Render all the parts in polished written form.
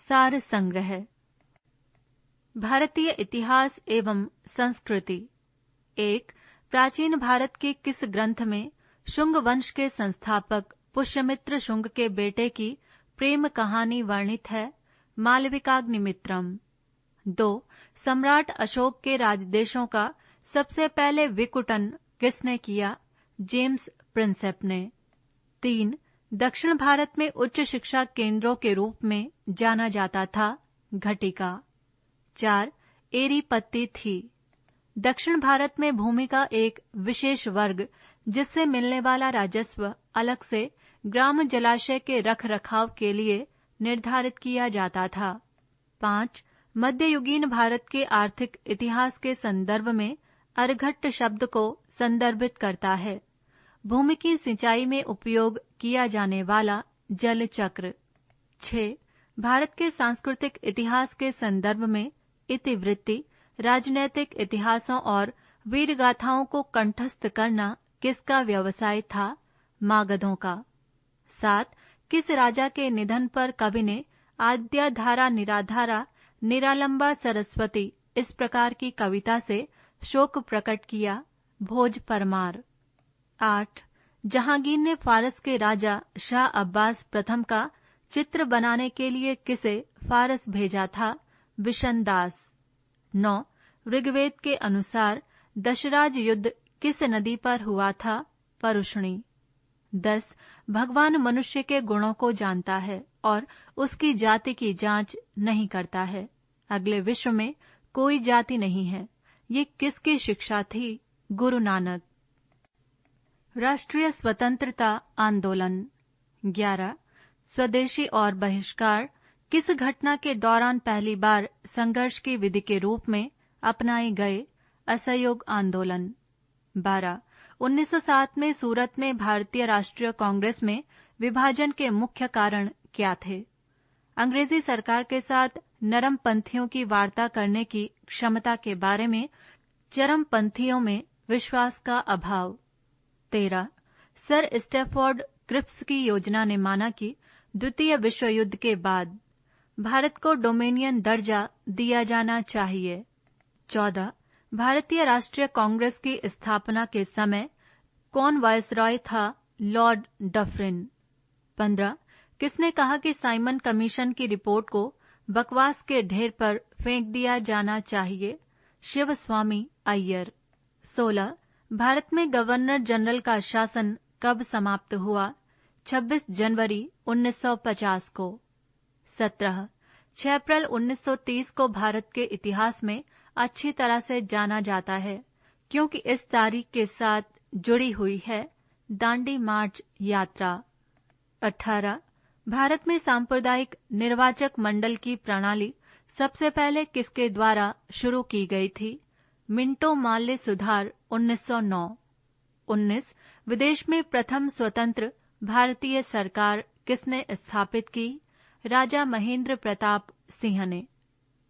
सार संग्रह। भारतीय इतिहास एवं संस्कृति। एक, प्राचीन भारत के किस ग्रंथ में शुंग वंश के संस्थापक पुष्यमित्र शुंग के बेटे की प्रेम कहानी वर्णित है? मालविकाग्निमित्रम। 2, सम्राट अशोक के राजदेशों का सबसे पहले विकुटन किसने किया? जेम्स प्रिंसेप ने। 3, दक्षिण भारत में उच्च शिक्षा केंद्रों के रूप में जाना जाता था घटिका। 4, एरीपत्ती थी। दक्षिण भारत में भूमि का एक विशेष वर्ग जिससे मिलने वाला राजस्व अलग से ग्राम जलाशय के रख रखाव के लिए निर्धारित किया जाता था। 5, मध्ययुगीन भारत के आर्थिक इतिहास के संदर्भ में अर्घट्ट शब्द को संदर्भित करता है। भूमि की सिंचाई में उपयोग किया जाने वाला जल चक्र। 6, भारत के सांस्कृतिक इतिहास के संदर्भ में इतिवृत्ति, राजनैतिक इतिहासों और वीर गाथाओं को कंठस्थ करना किसका व्यवसाय था? मागधों का। 7, किस राजा के निधन पर कवि ने आद्याधारा निराधारा निरालंबा सरस्वती इस प्रकार की कविता से शोक प्रकट किया? भोज परमार। 8, जहांगीर ने फारस के राजा शाह अब्बास प्रथम का चित्र बनाने के लिए किसे फारस भेजा था? बिशन दास। 9, ऋग्वेद के अनुसार दशराज युद्ध किस नदी पर हुआ था? परुष्णी। 10, भगवान मनुष्य के गुणों को जानता है और उसकी जाति की जांच नहीं करता है। अगले विश्व में कोई जाति नहीं है। ये किसकी शिक्षा थी? गुरु नानक। राष्ट्रीय स्वतंत्रता आंदोलन। 11, स्वदेशी और बहिष्कार किस घटना के दौरान पहली बार संघर्ष की विधि के रूप में अपनाए गए? असहयोग आंदोलन। 12, 1907 में सूरत में भारतीय राष्ट्रीय कांग्रेस में विभाजन के मुख्य कारण क्या थे? अंग्रेजी सरकार के साथ नरमपंथियों की वार्ता करने की क्षमता के बारे में चरमपंथियों में विश्वास का अभाव। 13, सर स्टैफोर्ड क्रिप्स की योजना ने माना कि द्वितीय विश्व युद्ध के बाद भारत को डोमिनियन दर्जा दिया जाना चाहिए। 14, भारतीय राष्ट्रीय कांग्रेस की स्थापना के समय कौन वायसरॉय था? Lord Dufferin. 15, किसने कहा कि साइमन कमीशन की रिपोर्ट को बकवास के ढेर पर फेंक दिया जाना चाहिए? शिव स्वामी अय्यर। 16, भारत में गवर्नर जनरल का शासन कब समाप्त हुआ? 26 जनवरी 1950 को। 17, 6 अप्रैल 1930 को भारत के इतिहास में अच्छी तरह से जाना जाता है क्योंकि इस तारीख के साथ जुड़ी हुई है दांडी मार्च यात्रा। 18, भारत में सांप्रदायिक निर्वाचक मंडल की प्रणाली सबसे पहले किसके द्वारा शुरू की गई थी? मिंटो माल्य सुधार 1909। 19, विदेश में प्रथम स्वतंत्र भारतीय सरकार किसने स्थापित की? राजा महेंद्र प्रताप सिंह ने।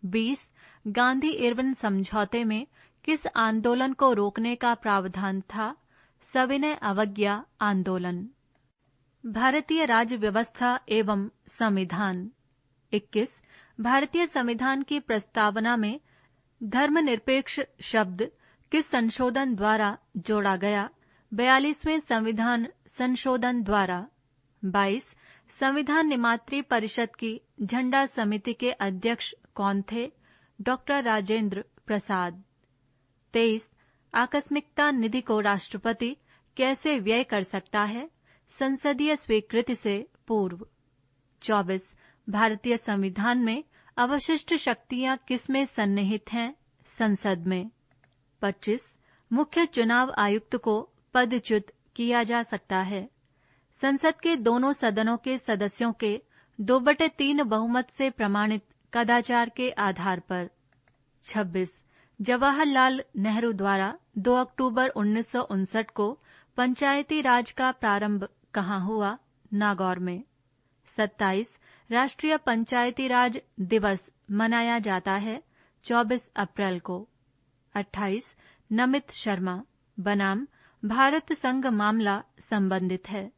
20, गांधी इरविन समझौते में किस आंदोलन को रोकने का प्रावधान था? सविनय अवज्ञा आंदोलन। भारतीय राज्य व्यवस्था एवं संविधान। 21, भारतीय संविधान की प्रस्तावना में धर्मनिरपेक्ष शब्द किस संशोधन द्वारा जोड़ा गया? 42वें संविधान संशोधन द्वारा। 22, संविधान निर्मात्री परिषद की झंडा समिति के अध्यक्ष कौन थे? डॉक्टर राजेंद्र प्रसाद। 23, आकस्मिकता निधि को राष्ट्रपति कैसे व्यय कर सकता है? संसदीय स्वीकृति से पूर्व। 24, भारतीय संविधान में अवशिष्ट शक्तियां किसमें सन्निहित हैं? संसद में। 25, मुख्य चुनाव आयुक्त को पदच्युत किया जा सकता है। संसद के दोनों सदनों के सदस्यों के 2/3 बहुमत से प्रमाणित कदाचार के आधार पर। 26, जवाहरलाल नेहरू द्वारा 2 अक्टूबर 1959 को पंचायती राज का प्रारंभ कहाँ हुआ? नागौर में। 27, राष्ट्रीय पंचायती राज दिवस मनाया जाता है 24 अप्रैल को। 28, नमित शर्मा बनाम भारत संघ मामला संबंधित है।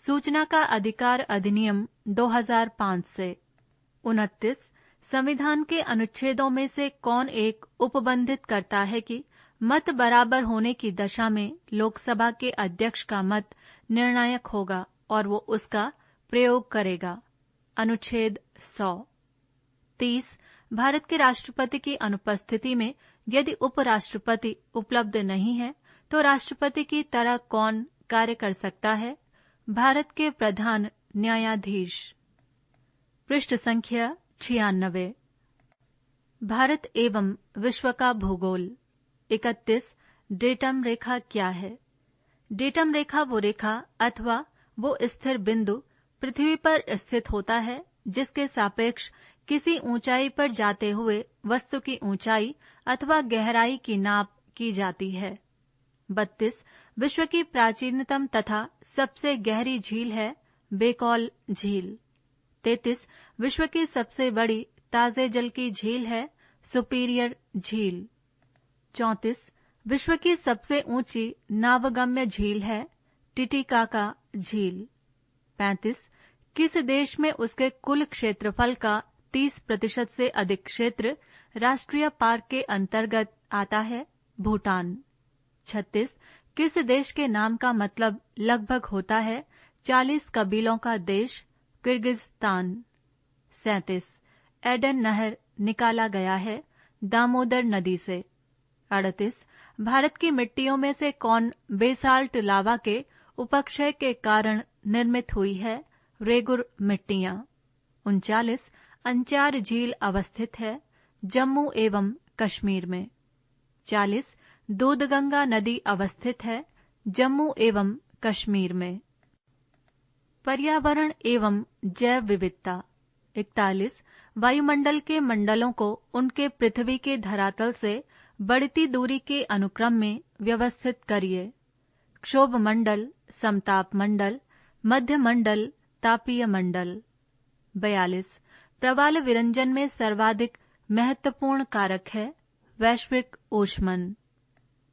सूचना का अधिकार अधिनियम 2005 से। 29 संविधान के अनुच्छेदों में से कौन एक उपबंधित करता है कि मत बराबर होने की दशा में लोकसभा के अध्यक्ष का मत निर्णायक होगा और वो उसका प्रयोग करेगा? अनुच्छेद 100। 30 भारत के राष्ट्रपति की अनुपस्थिति में यदि उपराष्ट्रपति उपलब्ध नहीं है तो राष्ट्रपति की तरह कौन कार्य कर सकता है? भारत के प्रधान न्यायाधीश। पृष्ठ संख्या 96। भारत एवं विश्व का भूगोल। 31 डेटम रेखा क्या है? डेटम रेखा वो रेखा अथवा वो स्थिर बिंदु पृथ्वी पर स्थित होता है जिसके सापेक्ष किसी ऊंचाई पर जाते हुए वस्तु की ऊंचाई अथवा गहराई की नाप की जाती है। 32 विश्व की प्राचीनतम तथा सबसे गहरी झील है बेकौल झील। 33 विश्व की सबसे बड़ी ताजे जल की झील है सुपीरियर झील। 34 विश्व की सबसे ऊंची नावगम्य झील है टिटिकाका झील। 35 किस देश में उसके कुल क्षेत्रफल का 30% से अधिक क्षेत्र राष्ट्रीय पार्क के अंतर्गत आता है? भूटान। 36 किस देश के नाम का मतलब लगभग होता है 40 कबीलों का देश? किर्गिस्तान। 37 एडन नहर निकाला गया है दामोदर नदी से। 38 भारत की मिट्टियों में से कौन बेसाल्ट लावा के उपक्षय के कारण निर्मित हुई है? रेगुर मिट्टियां। 39 अंचार झील अवस्थित है जम्मू एवं कश्मीर में। 40 दूधगंगा नदी अवस्थित है जम्मू एवं कश्मीर में। पर्यावरण एवं जैव विविधता। 41 वायुमंडल के मंडलों को उनके पृथ्वी के धरातल से बढ़ती दूरी के अनुक्रम में व्यवस्थित करिए। क्षोभ मंडल, समताप मंडल, मध्य मंडल, तापीय मंडल। 42 प्रवाल विरंजन में सर्वाधिक महत्वपूर्ण कारक है वैश्विक ऊष्मन।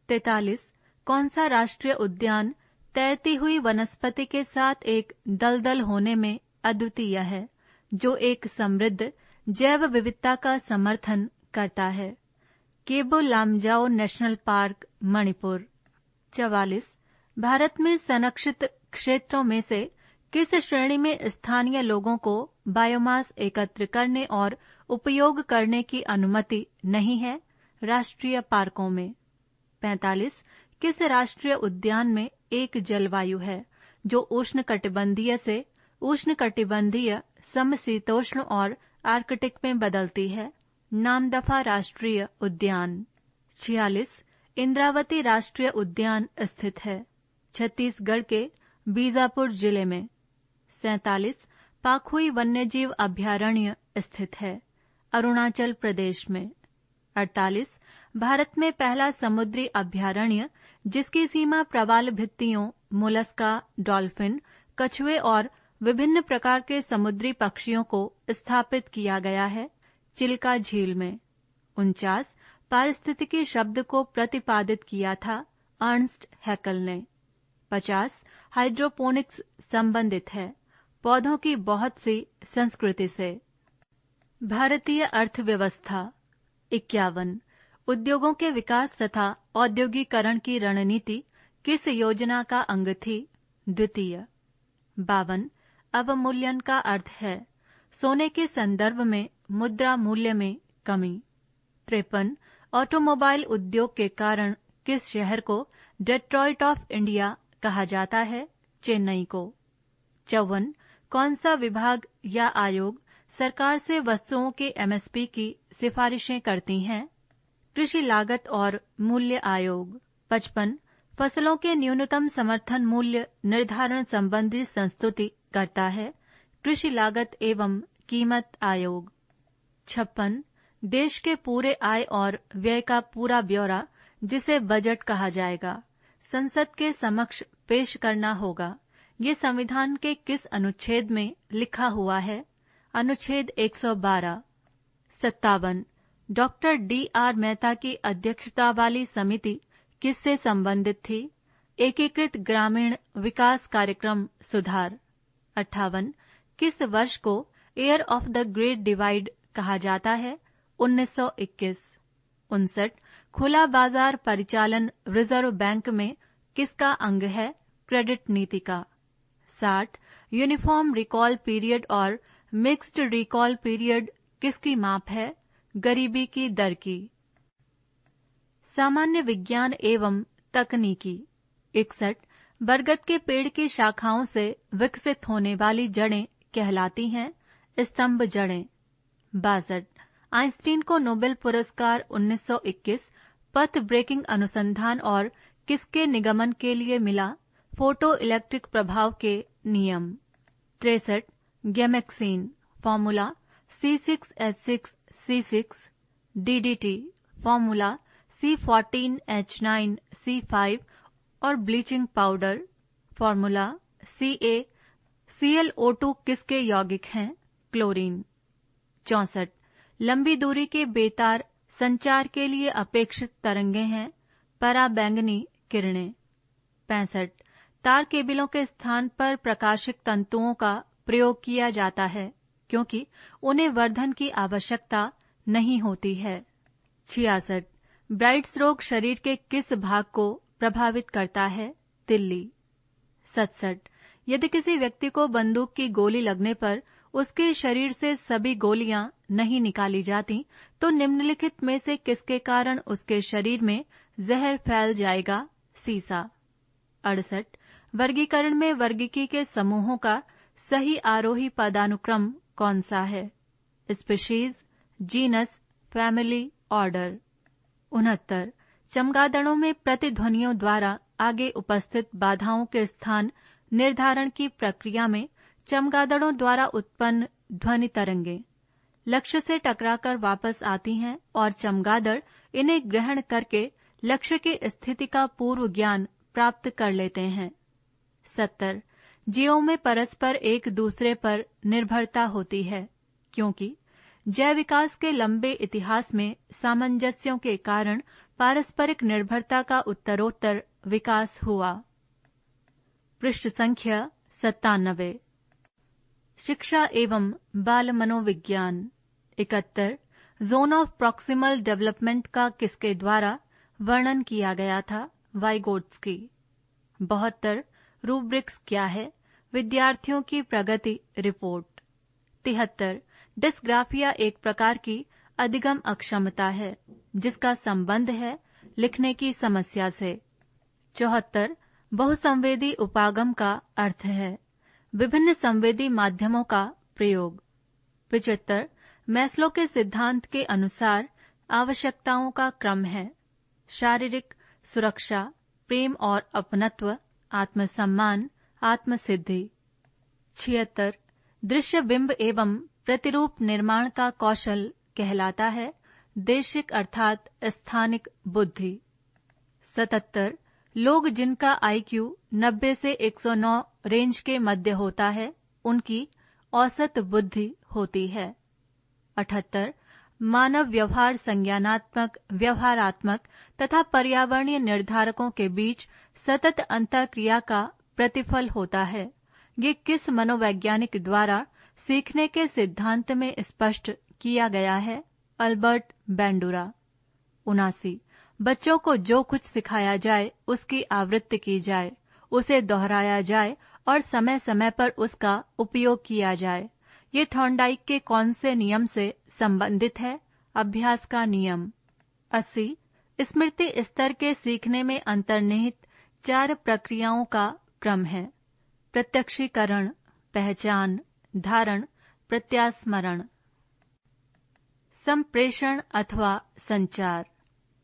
43 कौन सा राष्ट्रीय उद्यान तैरती हुई वनस्पति के साथ एक दलदल होने में अद्वितीय है जो एक समृद्ध जैव विविधता का समर्थन करता है? केबो लामजाओ नेशनल पार्क, मणिपुर। 44 भारत में संरक्षित क्षेत्रों में से किस श्रेणी में स्थानीय लोगों को बायोमास एकत्र करने और उपयोग करने की अनुमति नहीं है? राष्ट्रीय पार्कों में। 45 किस राष्ट्रीय उद्यान में एक जलवायु है जो उष्णकटिबंधीय से उष्णकटिबंधीय, समशीतोष्ण और आर्कटिक में बदलती है? नामदफा राष्ट्रीय उद्यान। 46 इंद्रावती राष्ट्रीय उद्यान स्थित है छत्तीसगढ़ के बीजापुर जिले में। 47 पाखुई वन्यजीव अभयारण्य स्थित है अरुणाचल प्रदेश में। 48 भारत में पहला समुद्री अभयारण्य जिसकी सीमा प्रवाल भित्तियों, मोलस्का, डॉल्फिन, कछुए और विभिन्न प्रकार के समुद्री पक्षियों को स्थापित किया गया है चिल्का झील में। 49 पारिस्थितिकी शब्द को प्रतिपादित किया था अर्नस्ट हैकल ने। 50 हाइड्रोपोनिक्स संबंधित है पौधों की बहुत सी संस्कृति से। भारतीय अर्थव्यवस्था। 51 उद्योगों के विकास तथा औद्योगिकरण की रणनीति किस योजना का अंग थी? द्वितीय। 52 अवमूल्यन का अर्थ है सोने के संदर्भ में मुद्रा मूल्य में कमी। 53 ऑटोमोबाइल उद्योग के कारण किस शहर को डेट्रॉइट ऑफ इंडिया कहा जाता है? चेन्नई को। 54 कौन सा विभाग या आयोग सरकार से वस्तुओं के एमएसपी की सिफारिशें करती हैं? कृषि लागत और मूल्य आयोग। 55 फसलों के न्यूनतम समर्थन मूल्य निर्धारण संबंधी संस्तुति करता है कृषि लागत एवं कीमत आयोग। 56 देश के पूरे आय और व्यय का पूरा ब्यौरा जिसे बजट कहा जाएगा संसद के समक्ष पेश करना होगा। ये संविधान के किस अनुच्छेद में लिखा हुआ है? अनुच्छेद 112। 57 डॉक्टर D.R. मेहता की अध्यक्षता वाली समिति किससे संबंधित थी? एकीकृत ग्रामीण विकास कार्यक्रम सुधार। 58 किस वर्ष को year of the great divide कहा जाता है। 1921। 59 खुला बाजार परिचालन रिजर्व बैंक में किसका अंग है? क्रेडिट नीति का। 60 यूनिफॉर्म रिकॉल पीरियड और मिक्स्ड रिकॉल पीरियड किसकी माप है? गरीबी की दर की। सामान्य विज्ञान एवं तकनीकी। 61 बरगद के पेड़ की शाखाओं से विकसित होने वाली जड़ें कहलाती हैं स्तंभ जड़ें। 62 आइंस्टीन को नोबेल पुरस्कार 1921 पथ ब्रेकिंग अनुसंधान और किसके निगमन के लिए मिला? फोटो इलेक्ट्रिक प्रभाव के नियम। 63 Gammexane formula C6H6C6, DDT formula C14H9C5 और ब्लीचिंग पाउडर फॉर्मूला CaClO2 किसके यौगिक हैं? क्लोरीन। 64 लंबी दूरी के बेतार संचार के लिए अपेक्षित तरंगें हैं पराबैंगनी किरणें। 65 तार केबलों के स्थान पर प्रकाशिक तंतुओं का प्रयोग किया जाता है क्योंकि उन्हें वर्धन की आवश्यकता नहीं होती है। 66 ब्राइट्स रोग शरीर के किस भाग को प्रभावित करता है? तिल्ली। 67 यदि किसी व्यक्ति को बंदूक की गोली लगने पर उसके शरीर से सभी गोलियां नहीं निकाली जाती तो निम्नलिखित में से किसके कारण उसके शरीर में जहर फैल जाएगा? सीसा। 68 वर्गीकरण में वर्गीकी के समूहों का सही आरोही पदानुक्रम कौन सा है? Species, genus, family, order. 69 चमगादड़ों में प्रतिध्वनियों द्वारा आगे उपस्थित बाधाओं के स्थान निर्धारण की प्रक्रिया में चमगादड़ों द्वारा उत्पन्न ध्वनि तरंगे लक्ष्य से टकराकर वापस आती हैं और चमगादड़ इन्हें ग्रहण करके लक्ष्य की स्थिति का पूर्व ज्ञान प्राप्त कर लेते हैं। 70 जीवों में परस्पर एक दूसरे पर निर्भरता होती है क्योंकि जैव विकास के लंबे इतिहास में सामंजस्यों के कारण पारस्परिक निर्भरता का उत्तरोत्तर विकास हुआ। पृष्ठ संख्या 97 शिक्षा एवं बाल मनोविज्ञान। 71 जोन ऑफ प्रॉक्सिमल डेवलपमेंट का किसके द्वारा वर्णन किया गया था? वाइगोट्स्की। 72 रूब्रिक्स क्या है? विद्यार्थियों की प्रगति रिपोर्ट। 73 डिस्ग्राफिया एक प्रकार की अधिगम अक्षमता है जिसका संबंध है लिखने की समस्या से। 74 बहुसंवेदी उपागम का अर्थ है विभिन्न संवेदी माध्यमों का प्रयोग। 75 मैस्लो के सिद्धांत के अनुसार आवश्यकताओं का क्रम है शारीरिक, सुरक्षा, प्रेम और अपनत्व, आत्मसम्मान, आत्मसिद्धि। 76 दृश्य बिंब एवं प्रतिरूप निर्माण का कौशल कहलाता है देशिक अर्थात स्थानिक बुद्धि। 77 लोग जिनका IQ 90 से 109 रेंज के मध्य होता है उनकी औसत बुद्धि होती है। 78 मानव व्यवहार संज्ञानात्मक, व्यवहारात्मक तथा पर्यावरणीय निर्धारकों के बीच सतत अंतःक्रिया का प्रतिफल होता है। ये किस मनोवैज्ञानिक द्वारा सीखने के सिद्धांत में स्पष्ट किया गया है? अल्बर्ट बैंडुरा। 79 बच्चों को जो कुछ सिखाया जाए उसकी आवृत्ति की जाए, उसे दोहराया जाए और समय समय पर उसका उपयोग किया जाए। ये थॉर्नडाइक के कौन से नियम से संबंधित है? अभ्यास का नियम। 80 स्मृति स्तर के सीखने में अंतर्निहित 4 प्रक्रियाओं का क्रम है प्रत्यक्षीकरण, पहचान, धारण, प्रत्यास्मरण। संप्रेषण अथवा संचार।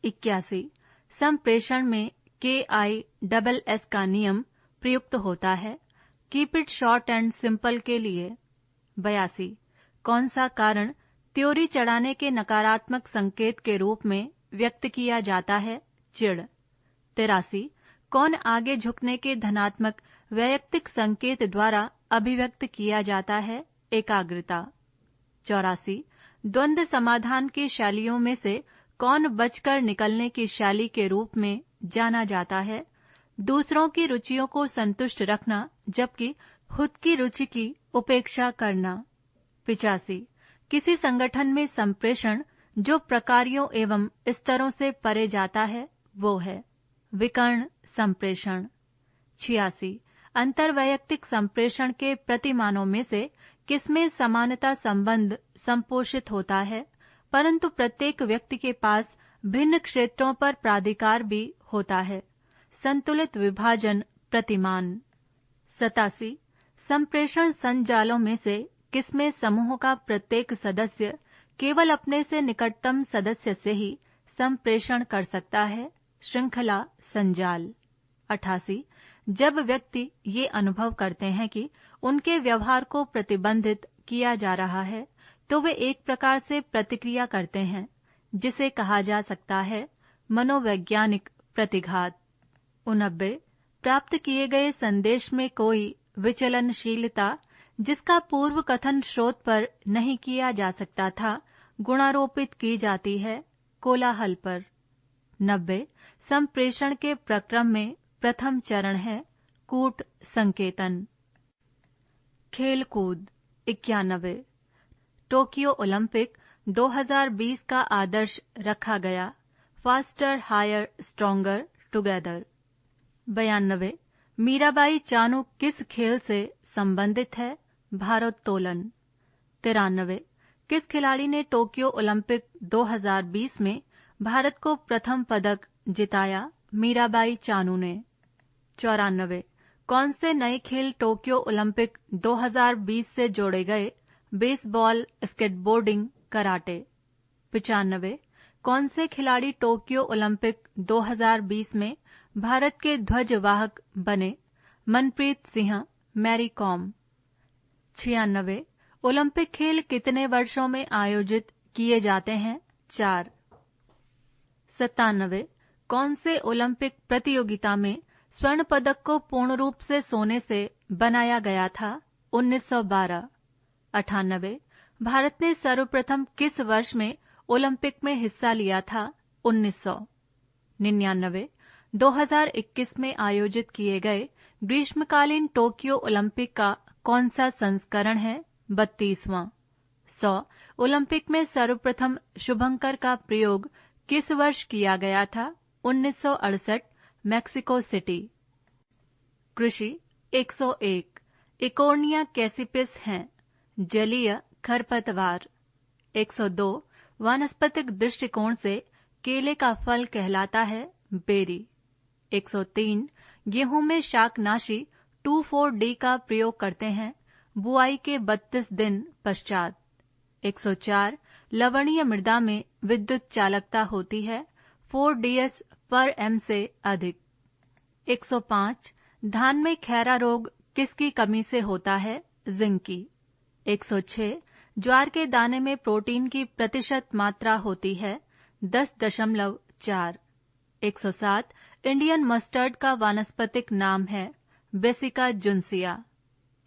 81 संप्रेषण में KISS का नियम प्रयुक्त होता है keep it short and simple के लिए। 82 कौन सा कारण त्योरी चढ़ाने के नकारात्मक संकेत के रूप में व्यक्त किया जाता है? चिढ़। 83 कौन आगे झुकने के धनात्मक वैयक्तिक संकेत द्वारा अभिव्यक्त किया जाता है? एकाग्रता। 84 द्वंद्व समाधान की शैलियों में से कौन बचकर निकलने की शैली के रूप में जाना जाता है? दूसरों की रुचियों को संतुष्ट रखना जबकि खुद की रुचि की उपेक्षा करना। 85 किसी संगठन में संप्रेषण जो प्रकारों एवं स्तरों से परे जाता है वो है विकर्ण संप्रेषण। 86 अंतर्वैयक्तिक संप्रेषण के प्रतिमानों में से किसमें समानता संबंध संपोषित होता है, परंतु प्रत्येक व्यक्ति के पास भिन्न क्षेत्रों पर प्राधिकार भी होता है। संतुलित विभाजन प्रतिमान। 87 संप्रेषण संजालों में से किसमें समूह का प्रत्येक सदस्य केवल अपने से निकटतम सदस्य से ही संप्रेषण कर सकता है, श्रृंखला संजाल। 88 जब व्यक्ति ये अनुभव करते हैं कि उनके व्यवहार को प्रतिबंधित किया जा रहा है तो वे एक प्रकार से प्रतिक्रिया करते हैं, जिसे कहा जा सकता है मनोवैज्ञानिक प्रतिघात। 89 प्राप्त किए गए संदेश में कोई विचलनशीलता जिसका पूर्व कथन स्रोत पर नहीं किया जा सकता था गुणारोपित की जाती है कोलाहल पर। 90 संप्रेषण के प्रक्रम में प्रथम चरण है कूट संकेतन। खेल कूद। 91 टोक्यो ओलंपिक 2020 का आदर्श रखा गया faster higher stronger together. 92 Mirabai Chanu किस खेल से संबंधित है, भारोत्तोलन। 93 किस खिलाड़ी ने टोक्यो ओलंपिक 2020 में भारत को प्रथम पदक जिताया, मीराबाई चानू ने। 94 कौन से नए खेल टोक्यो ओलंपिक 2020 से जोड़े गए, बेसबॉल, स्केटबोर्डिंग, कराटे। 95 कौन से खिलाड़ी टोक्यो ओलंपिक 2020 में भारत के ध्वजवाहक बने, मनप्रीत सिंह, मैरी कॉम। 96 ओलंपिक खेल कितने वर्षों में आयोजित किए जाते हैं, 4। 97 कौन से ओलंपिक प्रतियोगिता में स्वर्ण पदक को पूर्ण रूप से सोने से बनाया गया था, 1912। 98 भारत ने सर्वप्रथम किस वर्ष में ओलंपिक में हिस्सा लिया था, 1900। 99 2021 में आयोजित किए गए ग्रीष्मकालीन टोक्यो ओलंपिक का कौन सा संस्करण है, 32वां। 100 ओलंपिक में सर्वप्रथम शुभंकर का प्रयोग किस वर्ष किया गया था, 1968, मैक्सिको सिटी। कृषि। 101 इकोर्निया कैसिपिस हैं, जलीय खरपतवार। 102 वानस्पतिक दृष्टिकोण से केले का फल कहलाता है, बेरी। 103 गेहूं में शाकनाशी 2,4-D का प्रयोग करते हैं, बुआई के 32 दिन पश्चात। 104 लवणीय मृदा में विद्युत चालकता होती है, 4 ds/m से अधिक। 105 धान में खैरा रोग किसकी कमी से होता है, जिंक की। 106 ज्वार के दाने में प्रोटीन की प्रतिशत मात्रा होती है, 10.4। 107 इंडियन मस्टर्ड का वानस्पतिक नाम है, बेसिका जुन्सिया।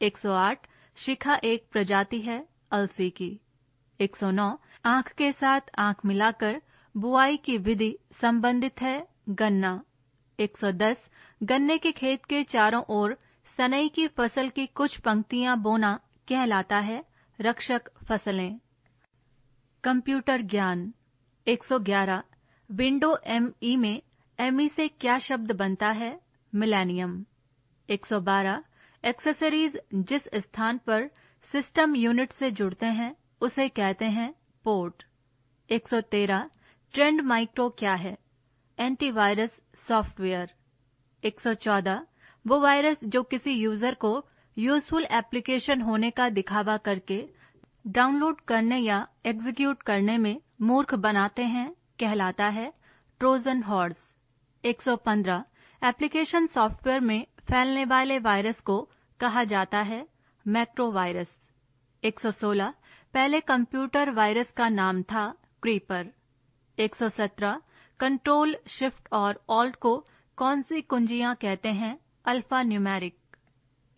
108 शिखा एक प्रजाति है, अलसी की। 109 आंख के साथ आंख मिलाकर बुआई की विधि संबंधित है, गन्ना। 110 गन्ने के खेत के चारों ओर सनई की फसल की कुछ पंक्तियां बोना कहलाता है, रक्षक फसलें। कंप्यूटर ज्ञान। 111 विंडो ME में ME से क्या शब्द बनता है, मिलेनियम। 112 एक्सेसरीज जिस स्थान पर सिस्टम यूनिट से जुड़ते हैं उसे कहते हैं, पोर्ट। 113 ट्रेंड माइक्रो क्या है, एंटीवायरस सॉफ्टवेयर। 114 वो वायरस जो किसी यूजर को यूजफुल एप्लीकेशन होने का दिखावा करके डाउनलोड करने या एग्जीक्यूट करने में मूर्ख बनाते हैं, कहलाता है, ट्रोजन हॉर्स। 115 एप्लीकेशन सॉफ्टवेयर में फैलने वाले वायरस को कहा जाता है, मैक्रोवायरस। 116 पहले कंप्यूटर वायरस का नाम था, क्रीपर। 117 कंट्रोल, शिफ्ट और ऑल्ट को कौन सी कुंजियां कहते हैं, अल्फा न्यूमेरिक।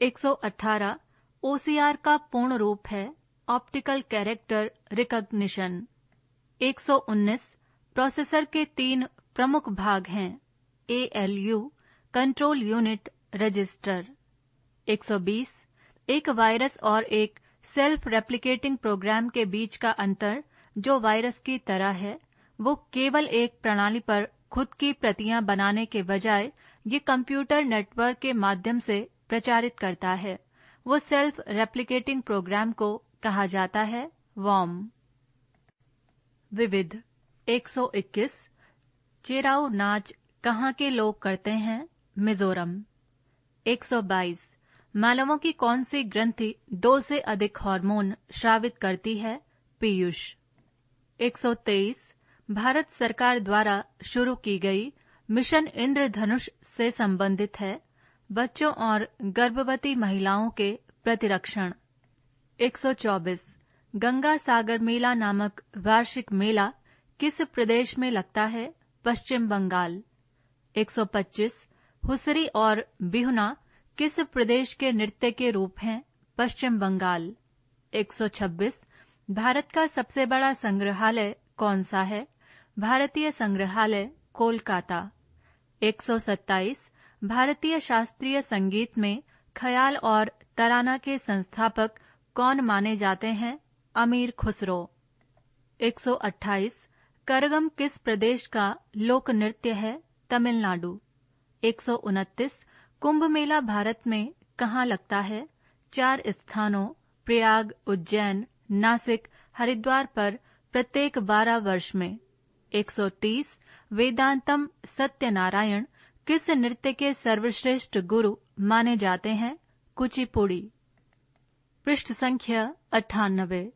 118 OCR का पूर्ण रूप है, ऑप्टिकल कैरेक्टर रिकॉग्निशन। 119 प्रोसेसर के 3 प्रमुख भाग हैं, ALU, कंट्रोल यूनिट, रजिस्टर। 120 एक वायरस और एक सेल्फ रेप्लिकेटिंग प्रोग्राम के बीच का अंतर जो वायरस की तरह है, वो केवल एक प्रणाली पर खुद की प्रतियां बनाने के बजाय ये कंप्यूटर नेटवर्क के माध्यम से प्रचारित करता है। वो सेल्फ रेप्लिकेटिंग प्रोग्राम को कहा जाता है वॉर्म। विविध 121 चेराऊ नाच कहाँ के लोग करते हैं? मिजोरम। 122 मानवों की कौन सी ग्रंथि 2 से अधिक हार्मोन स्रावित करती है? पीयूष। 123 भारत सरकार द्वारा शुरू की गई मिशन इंद्रधनुष से संबंधित है। बच्चों और गर्भवती महिलाओं के प्रतिरक्षण। 124 गंगा सागर मेला नामक वार्षिक मेला किस प्रदेश में लगता है? पश्चिम बंगाल। 125 हुसरी और बिहुना किस प्रदेश के नृत्य के रूप हैं? पश्चिम बंगाल। 126 भारत का सबसे बड़ा संग्रहालय कौन सा है? भारतीय संग्रहालय, कोलकाता। 127 भारतीय शास्त्रीय संगीत में ख्याल और तराना के संस्थापक कौन माने जाते हैं? अमीर खुसरो। 128 करगम किस प्रदेश का लोक नृत्य है? तमिलनाडु। 129 कुंभ मेला भारत में कहाँ लगता है? 4 स्थानों प्रयाग, उज्जैन, नासिक, हरिद्वार पर प्रत्येक 12 वर्ष में। 130 वेदांतम सत्यनारायण किस नृत्य के सर्वश्रेष्ठ गुरु माने जाते हैं? कुचिपुड़ी। पृष्ठ संख्या 98।